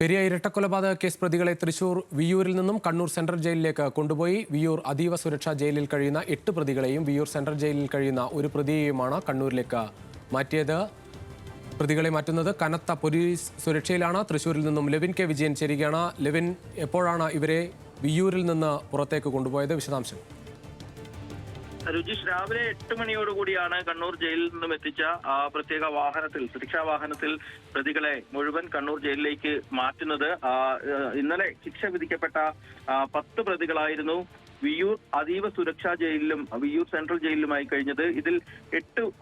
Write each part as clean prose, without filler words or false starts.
Periya ഇരട്ടക്കൊലപാതക case പ്രതികളെ തൃശൂർ വിയ്യൂരിൽ നിന്നും Kannur central ജയിലിലേക്ക് കൊണ്ടുപോയി. വിയ്യൂർ അതീവ സുരക്ഷാ ജയിലിൽ കഴിയുന്ന 8 പ്രതികളെയും വിയ്യൂർ സെൻട്രൽ ജയിലിൽ കഴിയുന്ന ഒരു പ്രതിയെയുമാണ് കണ്ണൂരിലേക്ക് മാറ്റിയത്. പ്രതികളെ മാറ്റുന്നത് കനത്ത പോലീസ് സുരക്ഷയിലാണ്. തൃശൂരിൽ നിന്നും ലെവിൻ കെ വിജയൻ ചേരുകയാണ്. ലെവിൻ, എപ്പോഴാണ് ഇവരെ വിയ്യൂരിൽ നിന്ന് പുറത്തേക്ക് കൊണ്ടുപോയത്? വിശദാംശം. രുചിഷ്, രാവിലെ 8 മണിയോടുകൂടിയാണ് കണ്ണൂർ ജയിലിൽ നിന്നും എത്തിച്ച പ്രത്യേക വാഹനത്തിൽ, സുരക്ഷാ വാഹനത്തിൽ പ്രതികളെ മുഴുവൻ കണ്ണൂർ ജയിലിലേക്ക് മാറ്റുന്നത്. ഇന്നലെ ശിക്ഷ വിധിക്കപ്പെട്ട 10 പ്രതികളായിരുന്നു വിയ്യൂർ അതീവ സുരക്ഷാ ജയിലിലും വിയ്യൂർ സെൻട്രൽ ജയിലിലുമായി കഴിഞ്ഞത്. ഇതിൽ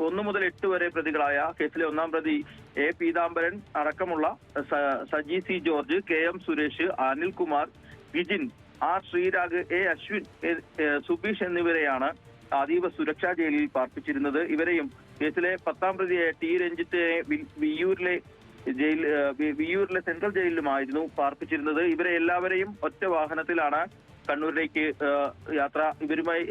1 മുതൽ 8 വരെ പ്രതികളായ കേസിലെ 1-ാം പ്രതി എ പീതാംബരൻ അടക്കമുള്ള Saji C George, K M Suresh, Anilkumar, Vijin, R Sreerag, A Ashwin, Subeesh എന്നിവരെയാണ് അതീവ സുരക്ഷാ ജയിലിൽ പാർപ്പിച്ചിരുന്നത്. ഇവരെയും കേസിലെ 10-ാം പ്രതിയായ ടി രഞ്ജിത്തിനെ വിയ്യൂരിലെ സെൻട്രൽ ജയിലിലുമായിരുന്നു പാർപ്പിച്ചിരുന്നത്. ഇവരെ എല്ലാവരെയും ഒറ്റ വാഹനത്തിലാണ് കണ്ണൂരിലേക്ക്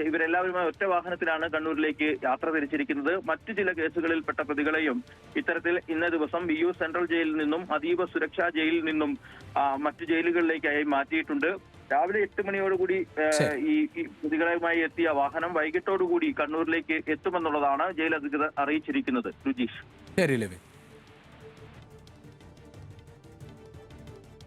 ഇവരെല്ലാവരുമായി ഒറ്റ വാഹനത്തിലാണ് കണ്ണൂരിലേക്ക് യാത്ര തിരിച്ചിരിക്കുന്നത്. മറ്റു ചില കേസുകളിൽപ്പെട്ട പ്രതികളെയും ഇത്തരത്തിൽ ഇന്ന ദിവസം വിയ്യൂർ സെൻട്രൽ ജയിലിൽ നിന്നും അതീവ സുരക്ഷാ ജയിലിൽ നിന്നും മറ്റു ജയിലുകളിലേക്കായി മാറ്റിയിട്ടുണ്ട്. രാവിലെ 8 മണിയോടുകൂടി ഈ പ്രതികളുമായി എത്തിയ വാഹനം വൈകിട്ടോടുകൂടി കണ്ണൂരിലേക്ക് എത്തുമെന്നുള്ളതാണ് ജയിൽ അധികൃതർ അറിയിച്ചിരിക്കുന്നത്. രുചീഷ്. ശരി ലെവിൻ.